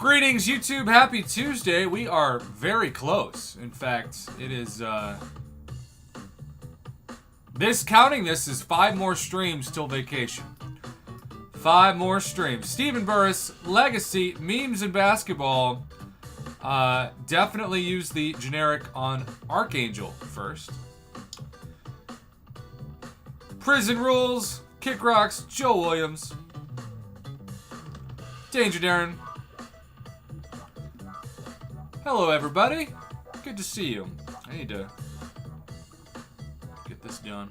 Greetings, YouTube. Happy Tuesday. We are very close. In fact, it is, counting this is 5 more streams till vacation. 5 more streams. Stephen Burris, Legacy, Memes and Basketball. Definitely use the generic on Archangel first. Prison Rules, Kick Rocks, Joe Williams. Danger Darren. Hello, everybody. Good to see you. I need to get this done.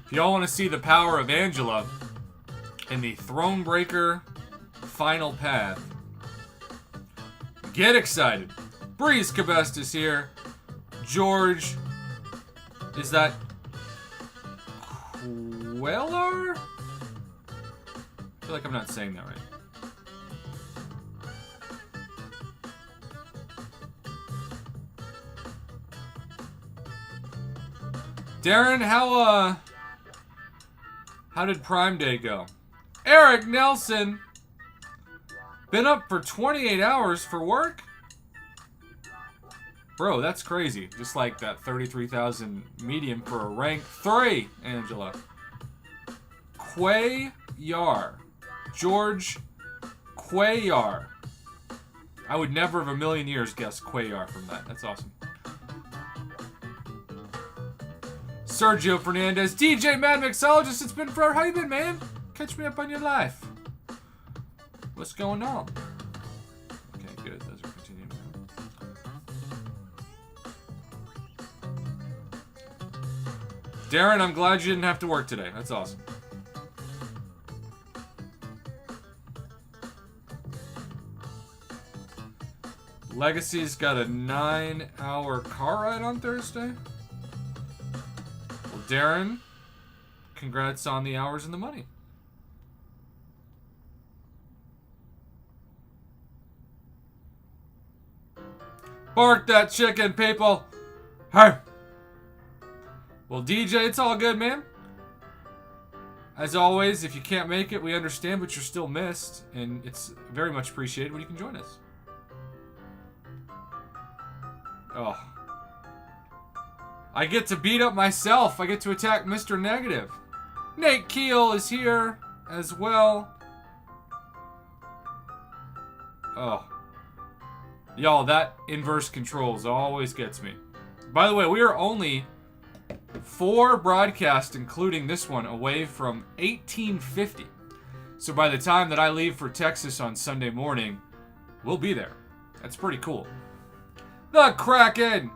If y'all want to see the power of Angela in the Thronebreaker final path, get excited. Breeze Cabest is here. George, is that Quellar? I feel like I'm not saying that right. Darren, how did Prime Day go? Eric Nelson, been up for 28 hours for work? Bro, that's crazy. Just like that 33,000 medium for a rank 3, Angela. Quayar. George Quayar. I would never have a million years guess Quayar from that. That's awesome. Sergio Fernandez. DJ Mad Mixologist, it's been forever. How you been, man? Catch me up on your life. What's going on? Okay, good. Those are continuing. Darren, I'm glad you didn't have to work today. That's awesome. Legacy's got a 9-hour car ride on Thursday. Well, Darren, congrats on the hours and the money. Bark that chicken, people. Hey. Well, DJ, it's all good, man. As always, if you can't make it, we understand, but you're still missed, and it's very much appreciated when you can join us. Oh. I get to beat up myself. I get to attack Mr. Negative. Nate Keel is here as well. Oh. Y'all, that inverse controls always gets me. By the way, we are only 4 broadcasts, including this one, away from 1850. So by the time that I leave for Texas on Sunday morning, we'll be there. That's pretty cool. The Kraken!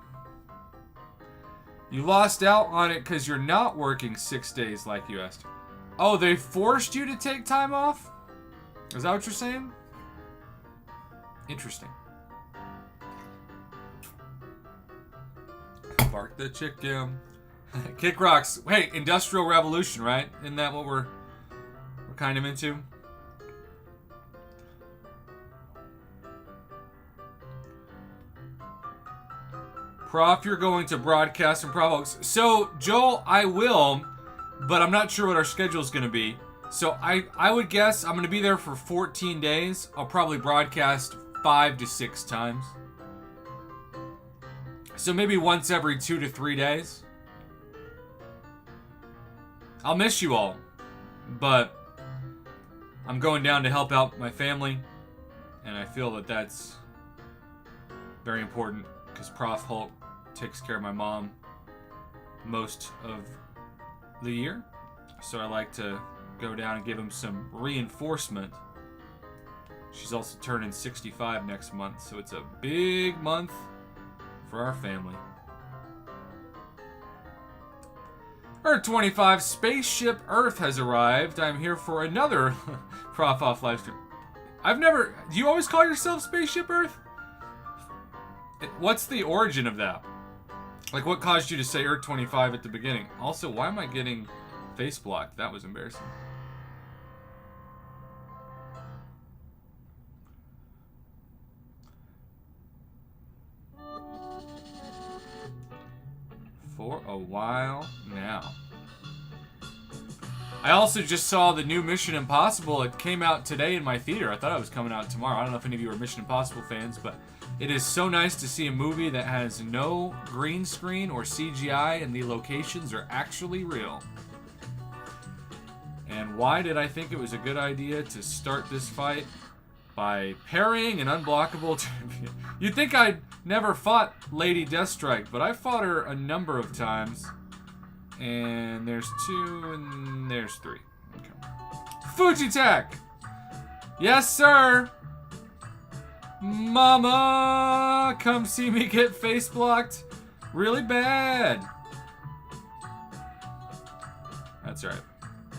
You lost out on it because you're not working 6 days like you asked. Oh, they forced you to take time off? Is that what you're saying? Interesting. Bark the chicken. Kick Rocks. Hey, Industrial Revolution, right? Isn't that what we're kind of into? Prof, you're going to broadcast and Provox. So, Joel, I will, but I'm not sure what our schedule is going to be. So, I would guess I'm going to be there for 14 days. I'll probably broadcast 5 to 6 times. So, maybe once every 2 to 3 days. I'll miss you all, but I'm going down to help out my family, and I feel that that's very important because Prof Hulk takes care of my mom most of the year, so I like to go down and give him some reinforcement. She's also turning 65 next month, so it's a big month for our family. Earth 25, Spaceship Earth has arrived. I'm here for another Prof Off livestream. Do you always call yourself Spaceship Earth? What's the origin of that? Like, what caused you to say Earth 25 at the beginning? Also, why am I getting face blocked? That was embarrassing. For a while now. I also just saw the new Mission Impossible. It came out today in my theater. I thought it was coming out tomorrow. I don't know if any of you are Mission Impossible fans, but it is so nice to see a movie that has no green screen or CGI and the locations are actually real. And why did I think it was a good idea to start this fight? By parrying an unblockable champion. You'd think I'd never fought Lady Deathstrike, but I fought her a number of times. And there's 2 and there's 3. Okay. Fujitech! Yes, sir! Mama! Come see me get face blocked really bad. That's right.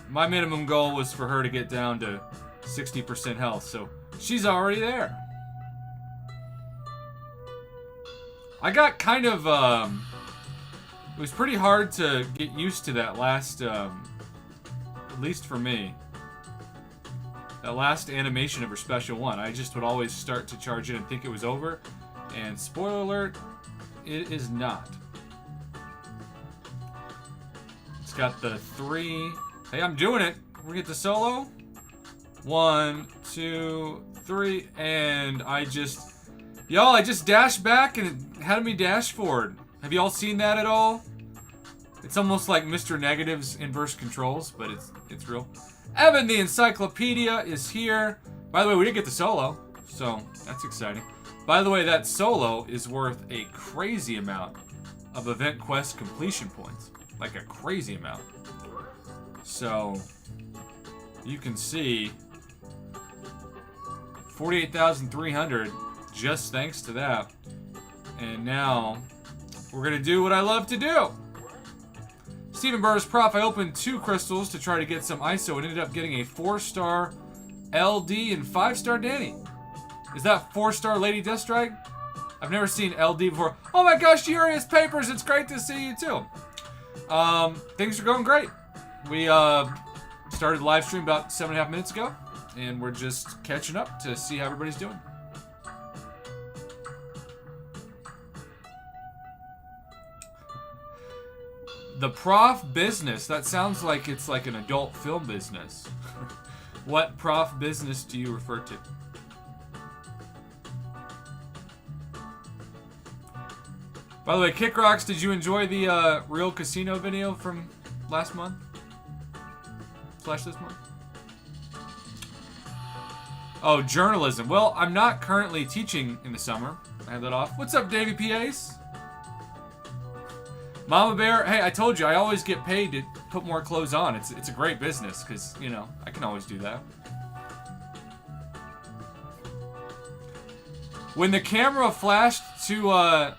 My minimum goal was for her to get down to 60% health, so she's already there. I got kind of, it was pretty hard to get used to that last, at least for me, that last animation of her special one. I just would always start to charge it and think it was over, and spoiler alert, it is not. It's got the 3, hey, I'm doing it. We're gonna get the solo. 1, 2, 3, and I just dashed back and it had me dash forward. Have you all seen that at all? It's almost like Mr. Negative's inverse controls, but it's real. Evan the Encyclopedia is here. By the way, we did get the solo, so that's exciting. By the way, that solo is worth a crazy amount of event quest completion points. Like a crazy amount. So, you can see 48,300 just thanks to that. And now, we're going to do what I love to do. Stephen Burr's Prof, I opened 2 crystals to try to get some ISO and ended up getting a 4-star LD and 5-star Danny. Is that 4-star Lady Deathstrike? I've never seen LD before. Oh my gosh, Urias Papers, it's great to see you too. Things are going great. We started the live stream about 7.5 minutes ago, and we're just catching up to see how everybody's doing. The Prof business, that sounds like it's like an adult film business. What Prof business do you refer to? By the way, Kick Rocks, did you enjoy the Real Casino video from last month? / this month? Oh, journalism. Well, I'm not currently teaching in the summer. I have that off. What's up, Davey P. Ace? Mama Bear, hey, I told you, I always get paid to put more clothes on. It's a great business, because, you know, I can always do that. When the camera flashed to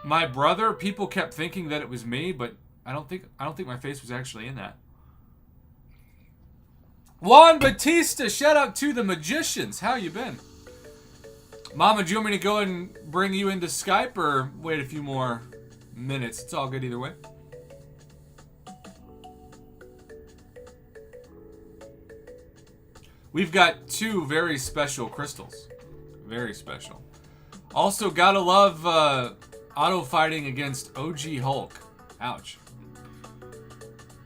my brother, people kept thinking that it was me, but I don't think my face was actually in that. Juan Batista, shout out to the Magicians. How you been? Mama, do you want me to go and bring you into Skype or wait a few more minutes? It's all good either way. We've got 2 very special crystals. Very special. Also, gotta love auto fighting against OG Hulk. Ouch.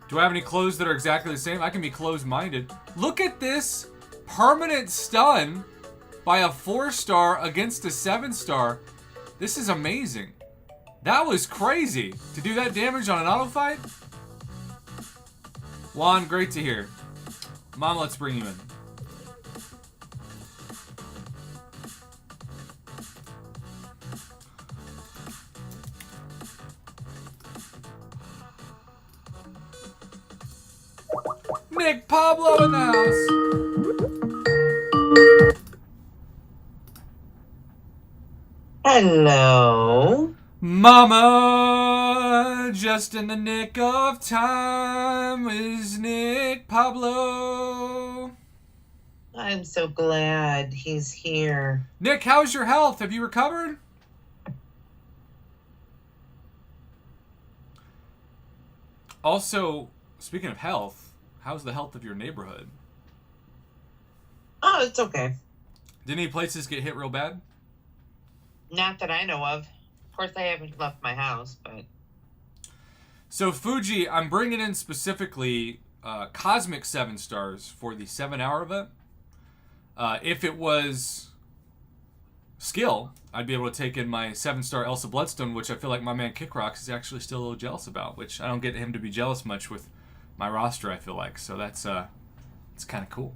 Do I have any clothes that are exactly the same? I can be closed-minded. Look at this permanent stun by a 4-star against a 7-star. This is amazing. That was crazy. To do that damage on an auto fight? Juan, great to hear. Mom, let's bring you in. Nick Pablo in the house. Hello. Mama, just in the nick of time is Nick Pablo. I'm so glad he's here. Nick, how's your health? Have you recovered? Also, speaking of health, how's the health of your neighborhood? Oh, it's okay. Did any places get hit real bad? Not that I know of. Of course, I haven't left my house, but... So, Fuji, I'm bringing in specifically cosmic 7 stars for the 7-hour event. If it was skill, I'd be able to take in my 7-star Elsa Bloodstone, which I feel like my man Kickrox is actually still a little jealous about, which I don't get him to be jealous much with my roster, I feel like. So that's it's kind of cool.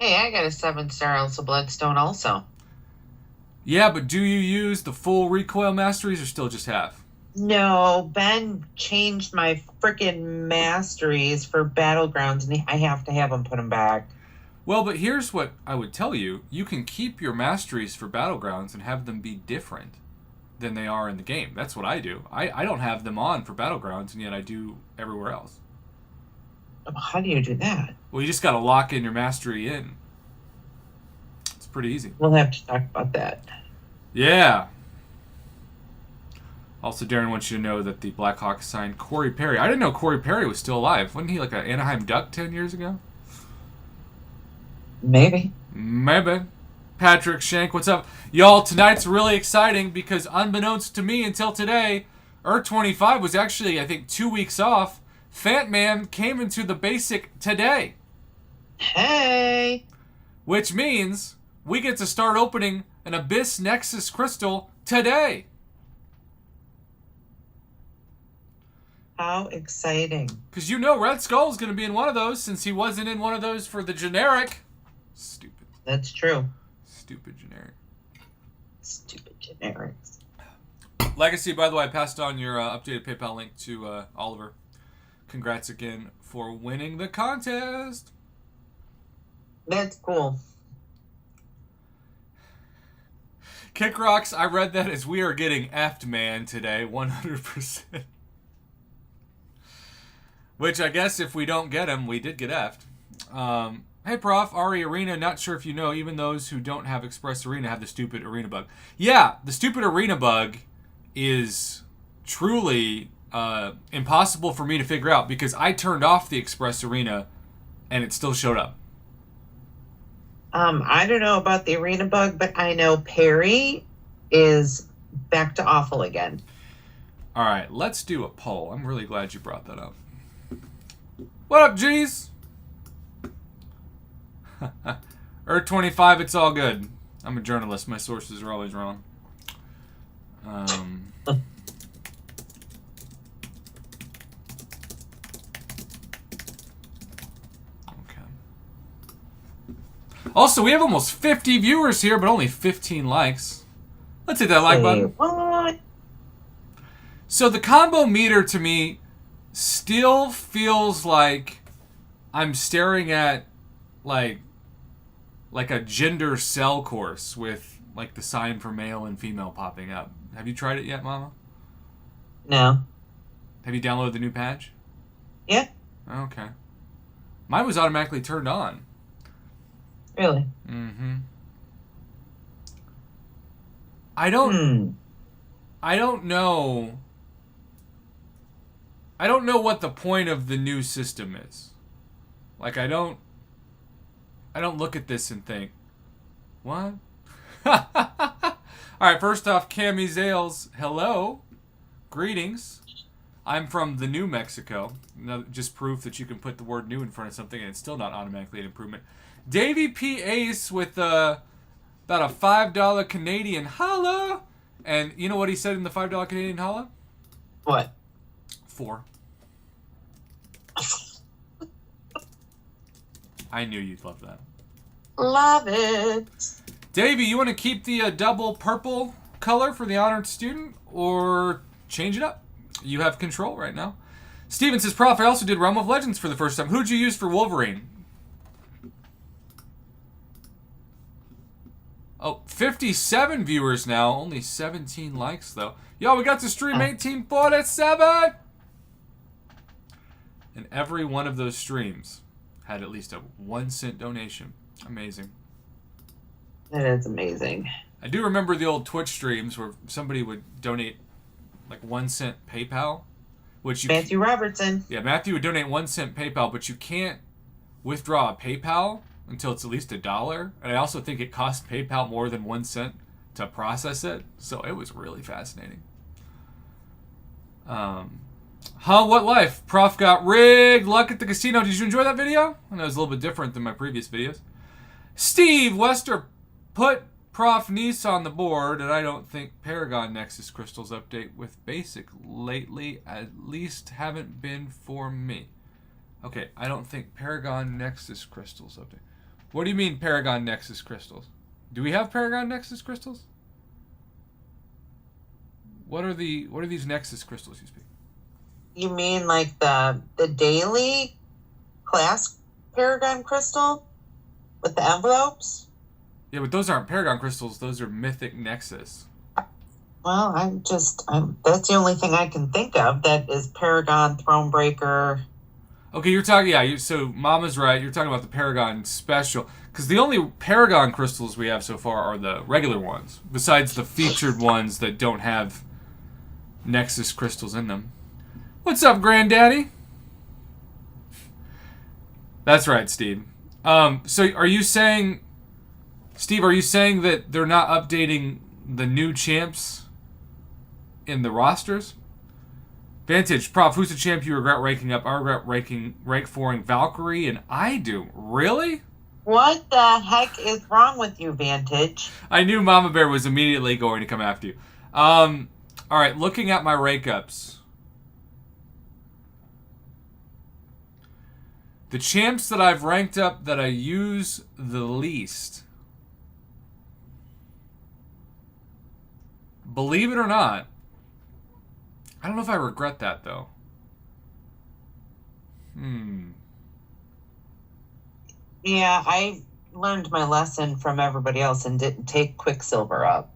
Hey, I got a 7-star Elsa Bloodstone also. Yeah, but do you use the full recoil masteries or still just half? No, Ben changed my freaking masteries for Battlegrounds, and I have to have him put them back. Well, but here's what I would tell you. You can keep your masteries for Battlegrounds and have them be different than they are in the game. That's what I do. I don't have them on for Battlegrounds, and yet I do everywhere else. How do you do that? Well, you just got to lock in your mastery in. It's pretty easy. We'll have to talk about that. Yeah. Also, Darren wants you to know that the Blackhawks signed Corey Perry. I didn't know Corey Perry was still alive. Wasn't he like an Anaheim Duck 10 years ago? Maybe. Patrick Shank, what's up? Y'all, tonight's really exciting because unbeknownst to me until today, Earth 25 was actually, I think, 2 weeks off. Fat Man came into the basic today. Hey! Which means we get to start opening an Abyss Nexus crystal today. How exciting. Because you know Red Skull's going to be in one of those since he wasn't in one of those for the generic. Stupid. That's true. Stupid generic. Stupid generics. Legacy, by the way, I passed on your updated PayPal link to Oliver. Congrats again for winning the contest. That's cool. Kick Rocks, I read that as we are getting effed, man, today. 100%. Which I guess if we don't get him, we did get effed. Hey, Prof, Ari Arena, not sure if you know, even those who don't have Express Arena have the stupid Arena bug. Yeah, the stupid Arena bug is truly impossible for me to figure out because I turned off the Express Arena and it still showed up. I don't know about the Arena bug, but I know Perry is back to awful again. All right, let's do a poll. I'm really glad you brought that up. What up, G's? Earth 25, it's all good. I'm a journalist. My sources are always wrong. Also, we have almost 50 viewers here, but only 15 likes. Let's hit that like button. What? So the combo meter to me still feels like I'm staring at like a gender cell course with like the sign for male and female popping up. Have you tried it yet, Mama? No. Have you downloaded the new patch? Yeah. Okay. Mine was automatically turned on. Really? Mm-hmm. I don't know. I don't know what the point of the new system is. Like I don't look at this and think, what? Alright, first off, Cami Zales, hello. Greetings. I'm from the New Mexico. Just proof that you can put the word new in front of something and it's still not automatically an improvement. Davey P. Ace with about a $5 Canadian holla. And you know what he said in the $5 Canadian holla? What? 4. I knew you'd love that. Love it. Davey, you want to keep the double purple color for the honored student or change it up? You have control right now. Steven says, Prof, I also did Realm of Legends for the first time. Who'd you use for Wolverine? Oh, 57 viewers now. Only 17 likes, though. Yo, we got to stream 1847! And every one of those streams had at least a 1-cent donation. Amazing. That is amazing. I do remember the old Twitch streams where somebody would donate like 1 cent PayPal. Which Matthew Robertson. Yeah, Matthew would donate 1 cent PayPal, but you can't withdraw a PayPal until it's at least $1. And I also think it cost PayPal more than 1 cent to process it. So it was really fascinating. Huh? What life? Prof got rigged. Luck at the casino. Did you enjoy that video? I know it was a little bit different than my previous videos. Steve Wester put Prof Nice on the board, and I don't think Paragon Nexus Crystals update with basic lately, at least haven't been for me. Okay, I don't think Paragon Nexus Crystals update. What do you mean Paragon Nexus Crystals? Do we have Paragon Nexus Crystals? What are these Nexus Crystals you speak? You mean like the daily class Paragon crystal with the envelopes? Yeah, but those aren't Paragon Crystals. Those are Mythic Nexus. Well, that's the only thing I can think of that is Paragon Thronebreaker. Okay, you're talking, so Mama's right. You're talking about the Paragon Special. Because the only Paragon Crystals we have so far are the regular ones, besides the featured ones that don't have Nexus Crystals in them. What's up, Granddaddy? That's right, Steve. So are you saying, Steve, are you saying that they're not updating the new champs in the rosters? Vantage, Prof, who's the champ you regret ranking up? I regret rank 4ing Valkyrie, and I do. Really? What the heck is wrong with you, Vantage? I knew Mama Bear was immediately going to come after you. All right, looking at my rank ups. The champs that I've ranked up that I use the least. Believe it or not, I don't know if I regret that, though. Yeah, I learned my lesson from everybody else and didn't take Quicksilver up.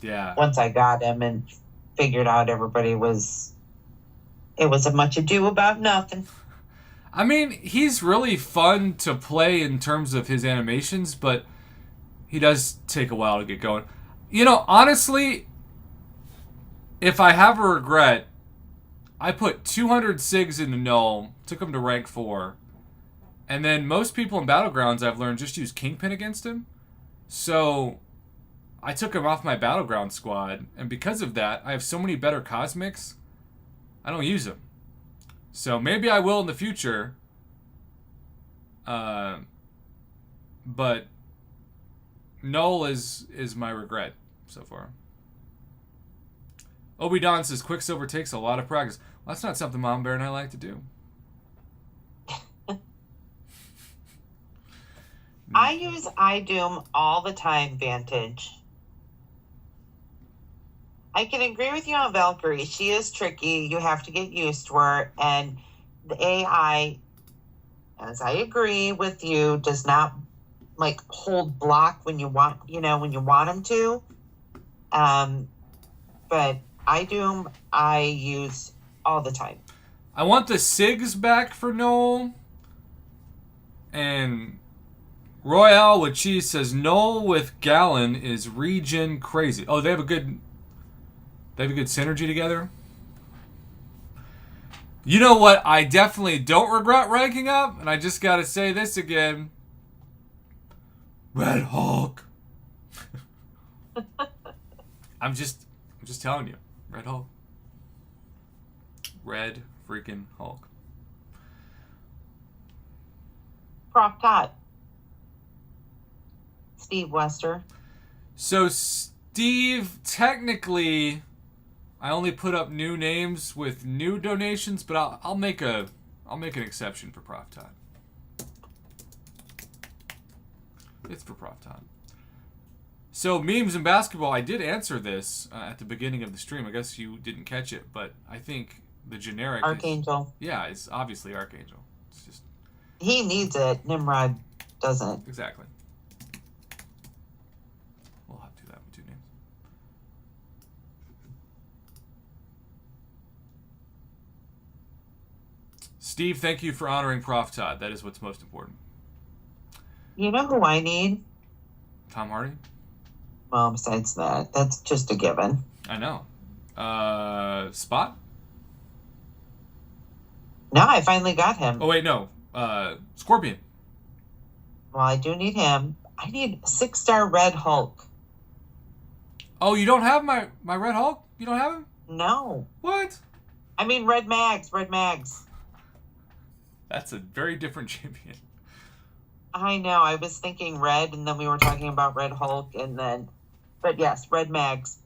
Yeah. Once I got him and figured out everybody was... It was a much ado about nothing. I mean, he's really fun to play in terms of his animations, but he does take a while to get going. You know, honestly, if I have a regret, I put 200 SIGs into Null, took him to rank 4, and then most people in Battlegrounds I've learned just use Kingpin against him. So I took him off my Battleground squad, and because of that, I have so many better Cosmics, I don't use them. So maybe I will in the future, but Null is my regret so far. Obi-Don says Quicksilver takes a lot of practice. Well, that's not something Mom Bear and I like to do. I use iDoom all the time, Vantage. I can agree with you on Valkyrie. She is tricky. You have to get used to her. And the AI, as I agree with you, does not like hold block when you want, when you want them to. But iDoom, I use all the time. I want the SIGs back for Noel. And Royale with Cheese says Noel with Gallon is regen crazy. Oh, they have a good synergy together. You know what I definitely don't regret ranking up? And I just gotta say this again. Red Hulk. I'm just telling you. Red Hulk. Red freaking Hulk. Prof Todd. Steve Wester. So Steve, technically, I only put up new names with new donations, but I'll make an exception for Prof Todd. It's for Prof Todd. So memes and basketball, I did answer this at the beginning of the stream. I guess you didn't catch it, but I think the generic Archangel. It's obviously Archangel. It's just he needs it. Nimrod doesn't. Exactly. We'll have to do that with 2 names. Steve, thank you for honoring Prof Todd. That is what's most important. You know who I need? Tom Hardy? Well, besides that, that's just a given. I know. Spot? No, I finally got him. Oh, wait, no. Scorpion. Well, I do need him. I need a 6-star Red Hulk. Oh, you don't have my Red Hulk? You don't have him? No. What? I mean, Red Mags. Red Mags. That's a very different champion. I know. I was thinking Red, and then we were talking about Red Hulk, and then, but yes, Red Mags.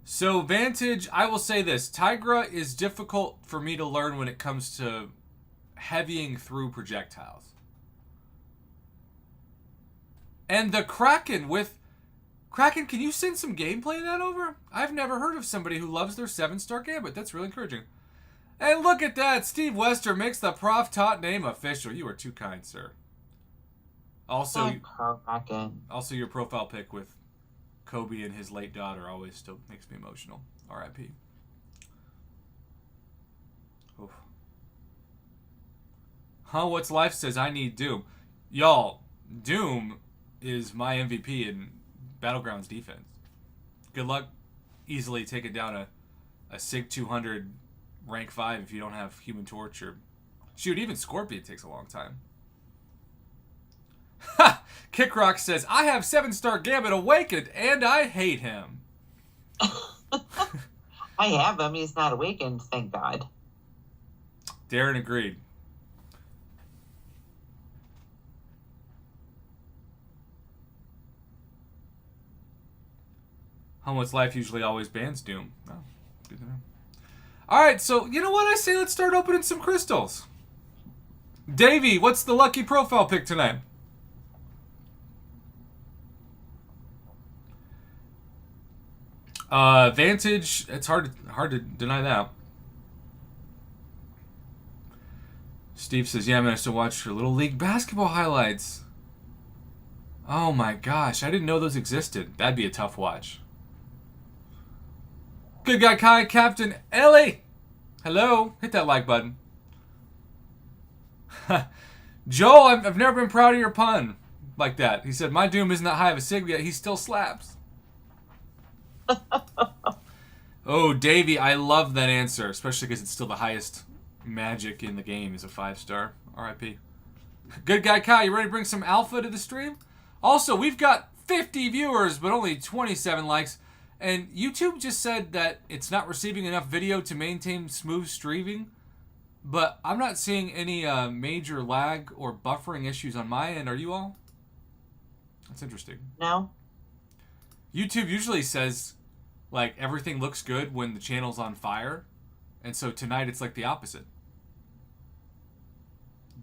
So Vantage, I will say this: Tigra is difficult for me to learn when it comes to heavying through projectiles. And the Kraken Kraken, can you send some gameplay of that over? I've never heard of somebody who loves their 7-star gambit. That's really encouraging. And look at that. Steve Wester makes the Prof Tot name official. You are too kind, sir. Also, your profile pic with Kobe and his late daughter always still makes me emotional. R.I.P. Oof. What's Life says, I need Doom. Y'all, Doom is my MVP in Battlegrounds defense. Good luck easily taking down a SIG 200 rank 5 if you don't have Human Torch or... Shoot, even Scorpion takes a long time. Ha! Kickrock says, I have 7-star Gambit awakened and I hate him. I have him. He's not awakened, thank God. Darren agreed. What's Life usually always bans Doom. Oh, good to know. Alright, so you know what I say? Let's start opening some crystals. Davey, what's the lucky profile pick tonight? Vantage, it's hard to deny that. Steve says, yeah, I'm going to still watch your Little League basketball highlights. Oh my gosh, I didn't know those existed. That'd be a tough watch. Good guy Kai, Captain Ellie. Hello, hit that like button. Joel, I've never been proud of your pun like that. He said, my Doom isn't that high of a sig, yet he still slaps. Oh, Davey, I love that answer, especially because it's still the highest magic in the game is a 5-star. R.I.P. Good guy Kai, you ready to bring some alpha to the stream? Also, we've got 50 viewers, but only 27 likes. And YouTube just said that it's not receiving enough video to maintain smooth streaming. But I'm not seeing any major lag or buffering issues on my end. Are you all? That's interesting. No. YouTube usually says, like, everything looks good when the channel's on fire. And so tonight it's like the opposite.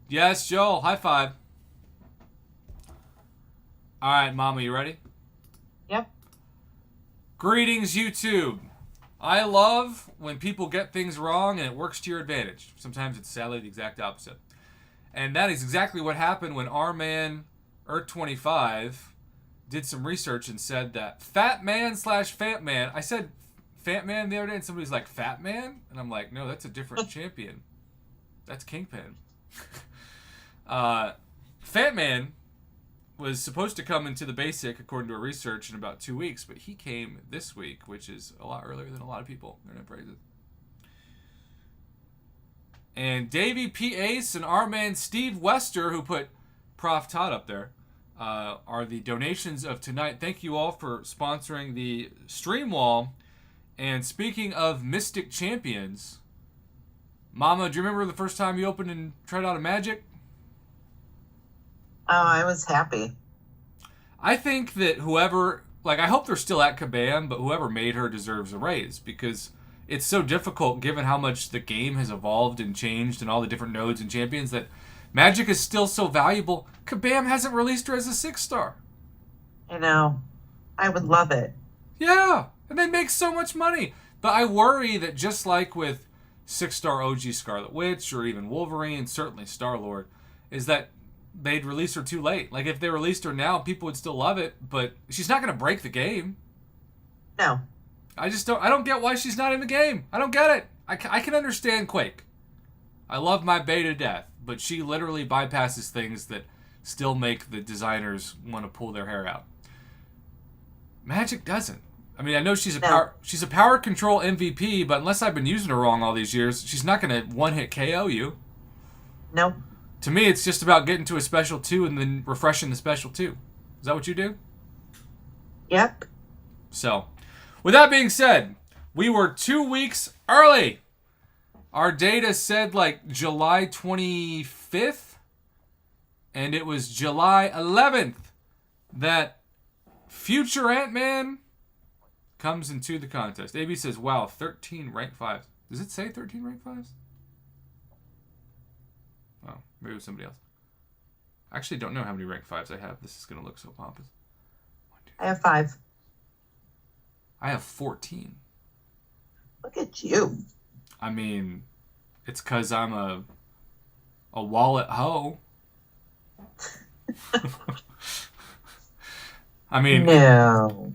Yes, Joel. High five. All right, Mama, you ready? Yep. Greetings, YouTube. I love when people get things wrong and it works to your advantage. Sometimes it's sadly the exact opposite. And that is exactly what happened when our man, Earth25, did some research and said that Fat Man/Fat Man. I said Fat Man the other day and somebody's like, Fat Man? And I'm like, no, that's a different champion. That's Kingpin. Fat Man was supposed to come into the basic, according to our research, in about 2 weeks, but he came this week, which is a lot earlier than a lot of people. They're going to praise it. And Davey P. Ace and our man Steve Wester, who put Prof Todd up there, are the donations of tonight. Thank you all for sponsoring the stream wall. And speaking of Mystic Champions, Mama, do you remember the first time you opened and tried out a Magic? Oh, I was happy. I think that whoever, like, I hope they're still at Kabam, but whoever made her deserves a raise because it's so difficult given how much the game has evolved and changed and all the different nodes and champions that Magic is still so valuable. Kabam hasn't released her as a 6-star. I know. I would love it. Yeah, and they make so much money. But I worry that just like with 6-star OG Scarlet Witch or even Wolverine, certainly Star-Lord, is that they'd release her too late. Like, if they released her now, people would still love it, but she's not going to break the game. No. I don't get why she's not in the game. I don't get it. I can understand Quake. I love my Bay to death, but she literally bypasses things that still make the designers want to pull their hair out. Magic doesn't. I mean, I know she's a power control MVP, but unless I've been using her wrong all these years, she's not going to one-hit KO you. Nope. To me, it's just about getting to a special 2 and then refreshing the special 2. Is that what you do? Yep. So, with that being said, We were 2 weeks early. Our data said like July 25th, and it was July 11th that future Ant-Man comes into the contest. AB says, wow, 13 rank 5s. Does it say 13 rank 5s? Oh, maybe it was somebody else. I actually don't know how many rank 5s I have. This is going to look so pompous. I have 5. I have 14. Look at you. I mean, it's because I'm a wallet hoe. I mean, no.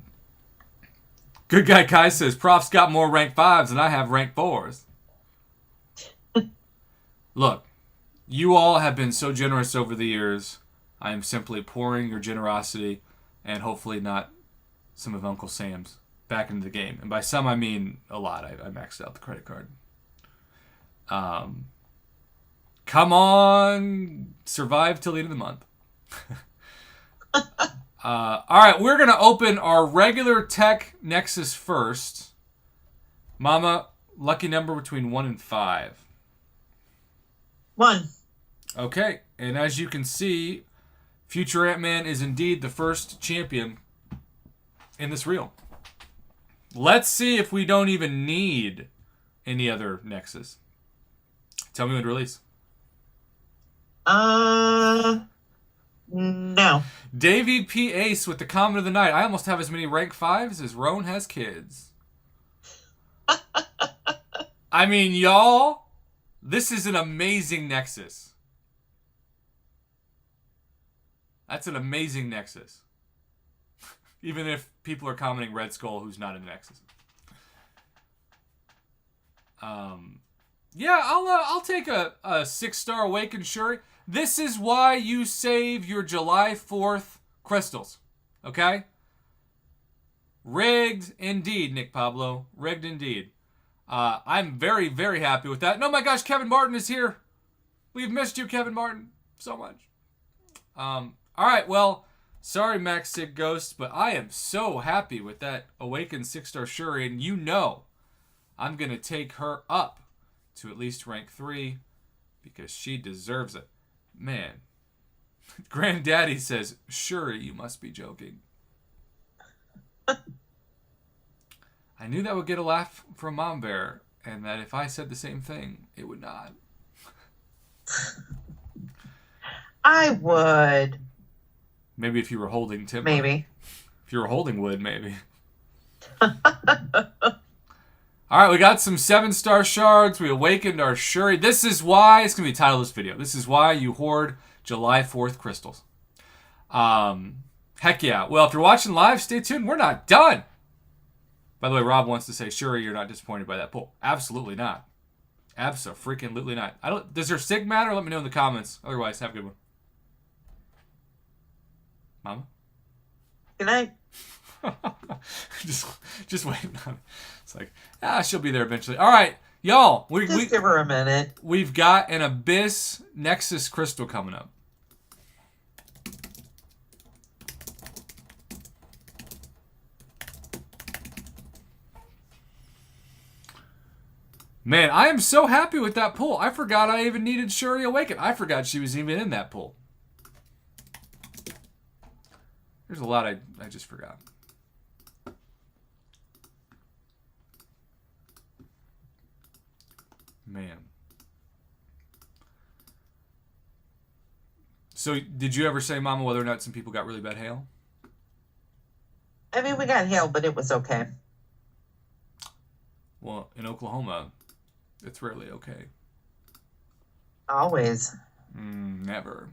Good Guy Kai says, Prof's got more rank 5s than I have rank 4s. Look, you all have been so generous over the years. I am simply pouring your generosity and hopefully not some of Uncle Sam's back into the game. And by some, I mean a lot. I maxed out the credit card. Come on, survive till the end of the month. All right, we're going to open our regular tech Nexus first. Mama, lucky number between 1 and 5. 1. Okay, and as you can see, Future Ant-Man is indeed the first champion in this reel. Let's see if we don't even need any other Nexus. Tell me when to release. No. Davey P. Ace with the comment of the night. I almost have as many rank 5s as Roan has kids. I mean, y'all, this is an amazing Nexus. That's an amazing Nexus. Even if people are commenting Red Skull, who's not in the Nexus. Yeah, I'll take a 6-star Awakened Shuri. This is why you save your July 4th crystals. Okay? Rigged indeed, Nick Pablo. Rigged indeed. I'm very, very happy with that. And oh my gosh, Kevin Martin is here. We've missed you, Kevin Martin, so much. All right, well, sorry, Max Sig Ghost, but I am so happy with that Awakened 6-star Shuri, and you know I'm going to take her up to at least rank 3 because she deserves it. Man, Granddaddy says, Shuri, you must be joking. I knew that would get a laugh from Mom Bear, and that if I said the same thing, it would not. I would. Maybe if you were holding timber. Maybe. If you were holding wood, maybe. All right, we got some 7-star shards. We awakened our Shuri. This is why, it's going to be the title of this video. This is why you hoard July 4th crystals. Heck yeah. Well, if you're watching live, stay tuned. We're not done. By the way, Rob wants to say, Shuri, you're not disappointed by that pull. Absolutely not. Abso-freaking-lutely not. Does her sig matter? Let me know in the comments. Otherwise, have a good one. Mama? Good night. just waiting on it. It's like, she'll be there eventually. All right, y'all. Just give her a minute. We've got an Abyss Nexus crystal coming up. Man, I am so happy with that pull. I forgot I even needed Shuri Awaken. I forgot she was even in that pull. There's a lot I just forgot. Man. So, did you ever say, Mama, whether or not some people got really bad hail? I mean, we got hail, but it was okay. Well, in Oklahoma, it's rarely okay. Always. Never.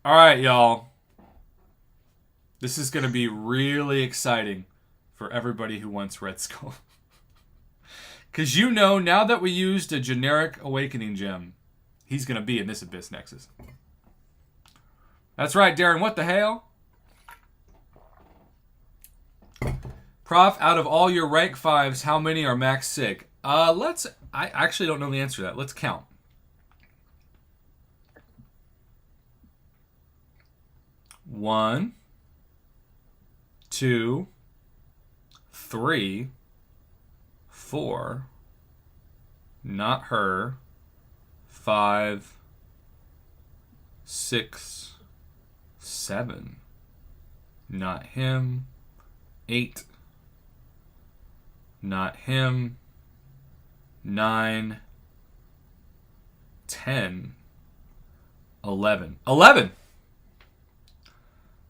All right, y'all. This is going to be really exciting for everybody who wants Red Skull. Because you know, now that we used a generic Awakening gem, he's going to be in this Abyss Nexus. That's right, Darren. What the hell? Prof, out of all your rank 5s, how many are max sig? I actually don't know the answer to that. Let's count. 1, 2, 3, 4, not her, 5, 6, 7, not him, 8, not him, 9, 10, 11. 11!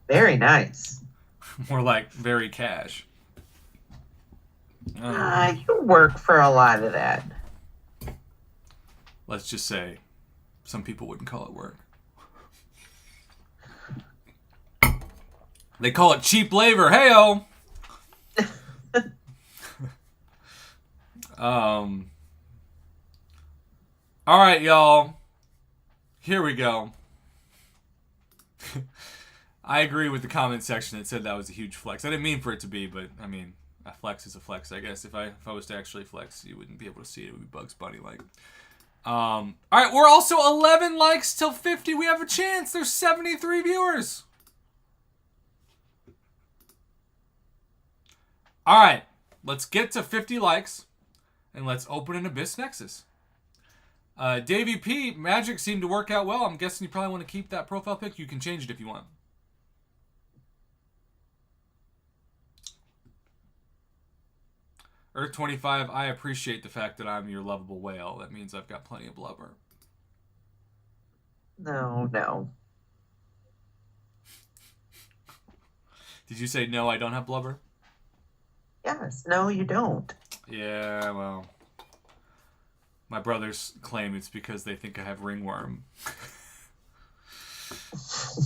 Very nice. More like very cash. You work for a lot of that. Let's just say some people wouldn't call it work. They call it cheap labor. Hey-o! All right, y'all. Here we go. I agree with the comment section that said that was a huge flex. I didn't mean for it to be, but I mean, a flex is a flex, I guess. If I was to actually flex, you wouldn't be able to see it. It would be Bugs Bunny like. All right, we're also 11 likes till 50. We have a chance. There's 73 viewers. All right, let's get to 50 likes, and let's open an Abyss Nexus. Davey P, magic seemed to work out well. I'm guessing you probably want to keep that profile pic. You can change it if you want. Earth 25, I appreciate the fact that I'm your lovable whale. That means I've got plenty of blubber. No. Did you say no, I don't have blubber? Yes. No, you don't. Yeah, well. My brothers claim it's because they think I have ringworm.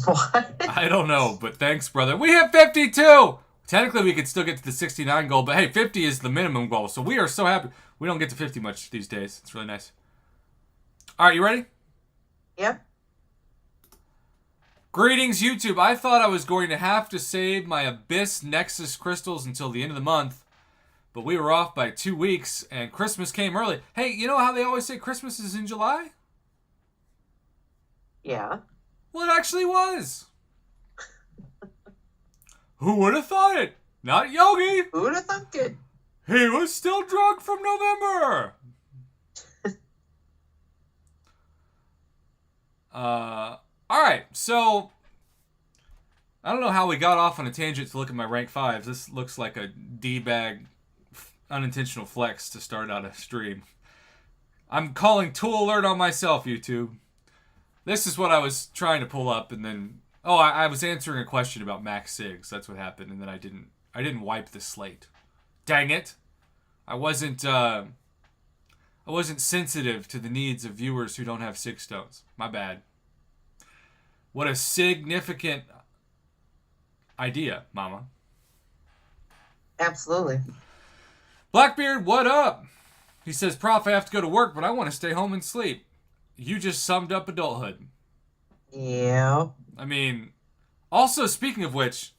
What? I don't know, but thanks, brother. We have 52! Technically, we could still get to the 69 goal, but hey, 50 is the minimum goal, so we are so happy. We don't get to 50 much these days. It's really nice. All right, you ready? Yep. Greetings, YouTube. I thought I was going to have to save my Abyss Nexus crystals until the end of the month, but we were off by 2 weeks, and Christmas came early. Hey, you know how they always say Christmas is in July? Yeah. Well, it actually was. Who would have thought it? Not Yogi. Who would have thunk it? He was still drunk from November. All right, so I don't know how we got off on a tangent to look at my rank 5s. This looks like a D-bag unintentional flex to start out a stream. I'm calling tool alert on myself, YouTube. This is what I was trying to pull up, and then I was answering a question about Max Sigs. That's what happened, and then I didn't wipe the slate. Dang it! I wasn't sensitive to the needs of viewers who don't have Sig stones. My bad. What a significant idea, Mama. Absolutely. Blackbeard, what up? He says, Prof, I have to go to work, but I want to stay home and sleep. You just summed up adulthood. Yeah. I mean, also, speaking of which,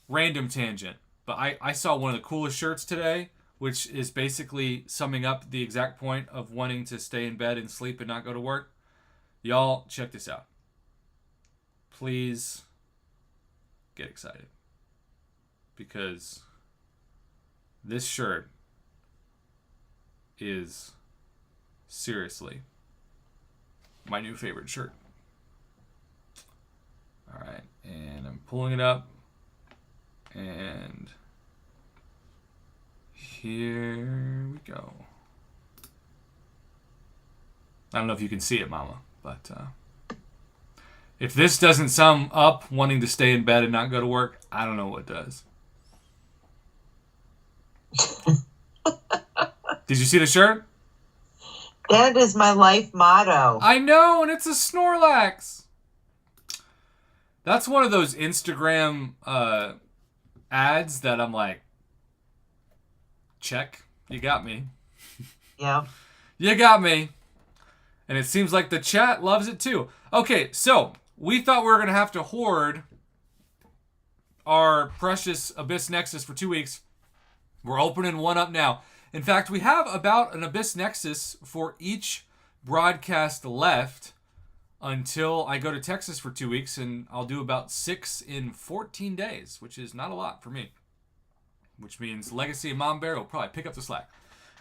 random tangent, but I saw one of the coolest shirts today, which is basically summing up the exact point of wanting to stay in bed and sleep and not go to work. Y'all, check this out. Please get excited. Because this shirt is seriously my new favorite shirt. All right, and I'm pulling it up, and here we go. I don't know if you can see it, Mama, but if this doesn't sum up wanting to stay in bed and not go to work, I don't know what does. Did you see the shirt? That is my life motto. I know, and it's a Snorlax. That's one of those Instagram ads that I'm like, check, you got me. Yeah. You got me. And it seems like the chat loves it too. Okay, so we thought we were going to have to hoard our precious Abyss Nexus for 2 weeks. We're opening one up now. In fact, we have about an Abyss Nexus for each broadcast left until I go to Texas for 2 weeks, and I'll do about 6 in 14 days, which is not a lot for me. which means Legacy and Mom Bear will probably pick up the slack.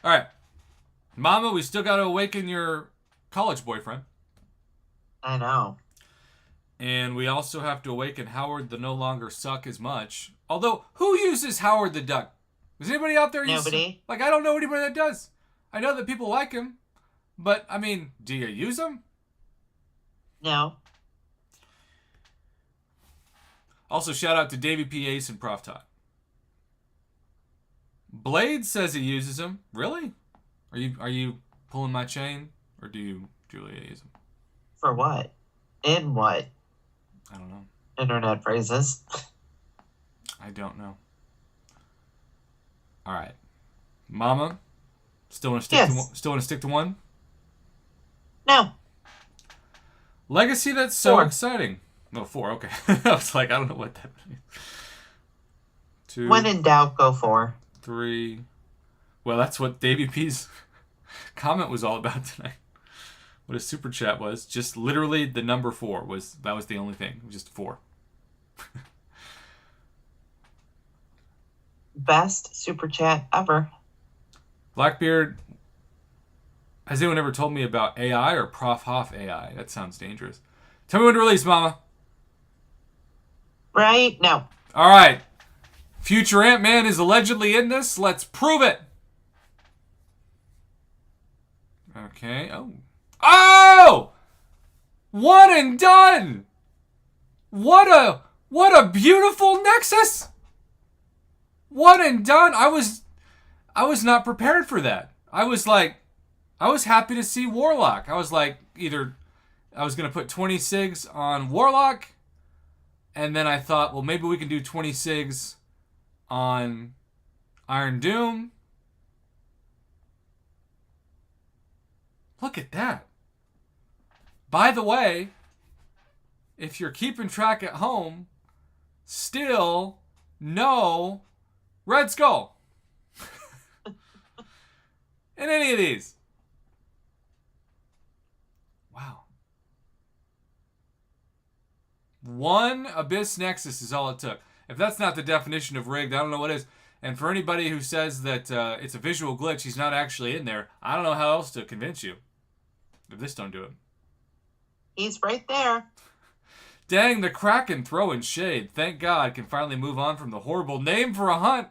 All right. Mama, we still got to awaken your college boyfriend. I know. And we also have to awaken Howard the no longer suck as much. Although, who uses Howard the Duck? Does anybody out there use... Nobody. Like, I don't know anybody that does. I know that people like him. But, I mean, do you use him? No. Also, shout out to Davey P. Ace and Prof. Todd. Blade says he uses him. Really? Are you pulling my chain? Or do you, Julia, use him? For what? In what? I don't know. Internet phrases. I don't know. All right, Mama, still want to stick to one? No. Legacy. That's so 4. exciting. No, 4. Okay. I was like, I don't know what that means. 2. When in doubt, go 4. 3. Well, that's what Davey P's comment was all about tonight. What his super chat was, just literally the number 4 was the only thing. It was just 4. Best super chat ever. Blackbeard, has anyone ever told me about AI or Prof. Hoff AI? That sounds dangerous. Tell me when to release, Mama. Right? No. All right. Future Ant-Man is allegedly in this. Let's prove it. Okay. Oh! One and done! What a beautiful Nexus! One and done. I was not prepared for that. I was happy to see Warlock. I was like, either I was going to put 20 SIGs on Warlock, and then I thought, well, maybe we can do 20 SIGs on Iron Doom. Look at that. By the way, if you're keeping track at home, still no Red Skull in any of these. Wow. One Abyss Nexus is all it took. If that's not the definition of rigged, I don't know what is. And for anybody who says that it's a visual glitch, he's not actually in there, I don't know how else to convince you if this don't do it. He's right there. Dang, the Kraken throwing shade. Thank God, can finally move on from the horrible name for a hunt.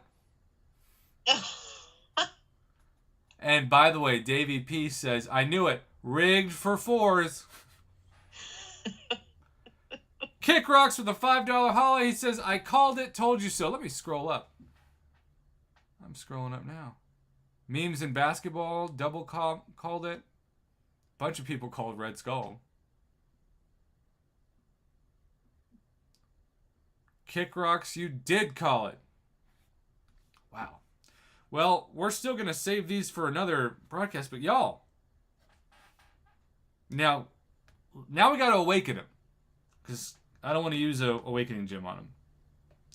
And by the way, Davey P says, I knew it. Rigged for 4s. Kick Rocks with a $5 holla. He says, I called it, told you so. Let me scroll up. I'm scrolling up now. Memes in basketball, double called it. Bunch of people called Red Skull. Kick Rocks, you did call it. Wow. Well, we're still going to save these for another broadcast, but y'all. Now we got to awaken him. Because I don't want to use a awakening gem on him.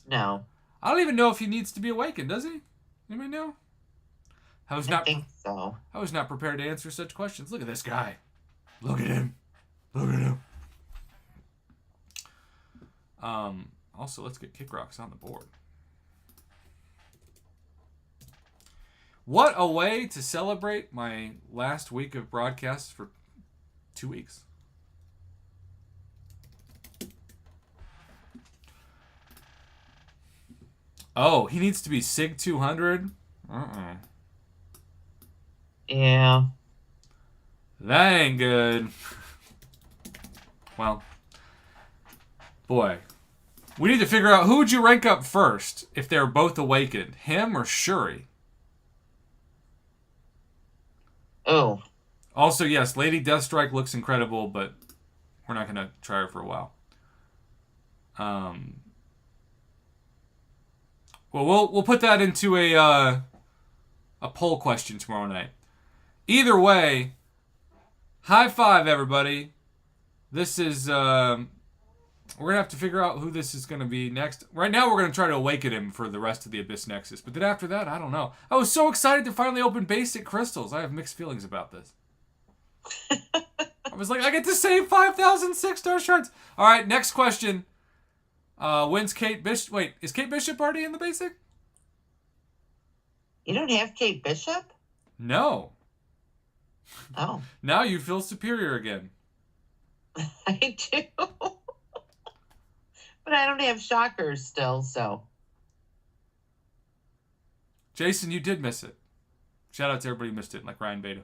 No. I don't even know if he needs to be awakened, does he? Anybody know? I think so. I was not prepared to answer such questions. Look at this guy. Look at him. Look at him. Also, let's get Kick Rocks on the board. What a way to celebrate my last week of broadcasts for 2 weeks. Oh, he needs to be SIG 200? Yeah. That ain't good. Well, boy. We need to figure out who would you rank up first if they're both awakened, him or Shuri? Oh. Also, yes, Lady Deathstrike looks incredible, but we're not going to try her for a while. Well, we'll put that into a poll question tomorrow night. Either way, high five, everybody. This is we're gonna have to figure out who this is gonna be next. Right now, we're gonna try to awaken him for the rest of the Abyss Nexus. But then after that, I don't know. I was so excited to finally open basic crystals. I have mixed feelings about this. I was like, I get to save 5,000 6-star shards. All right, next question. When's Kate Bishop? Wait, is Kate Bishop already in the basic? You don't have Kate Bishop? No. Oh. Now you feel superior again. I do. But I don't have Shockers still, so. Jason, you did miss it. Shout out to everybody who missed it, like Ryan Beta.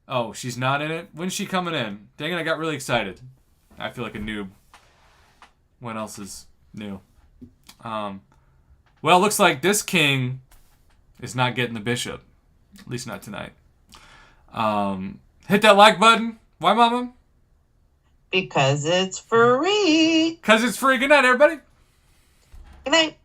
Oh, she's not in it? When's she coming in? Dang it, I got really excited. I feel like a noob. What else is new? Well, looks like this king is not getting the bishop. At least not tonight. Hit that like button. Why, Mama? Because it's free. Because it's free. Good night, everybody. Good night.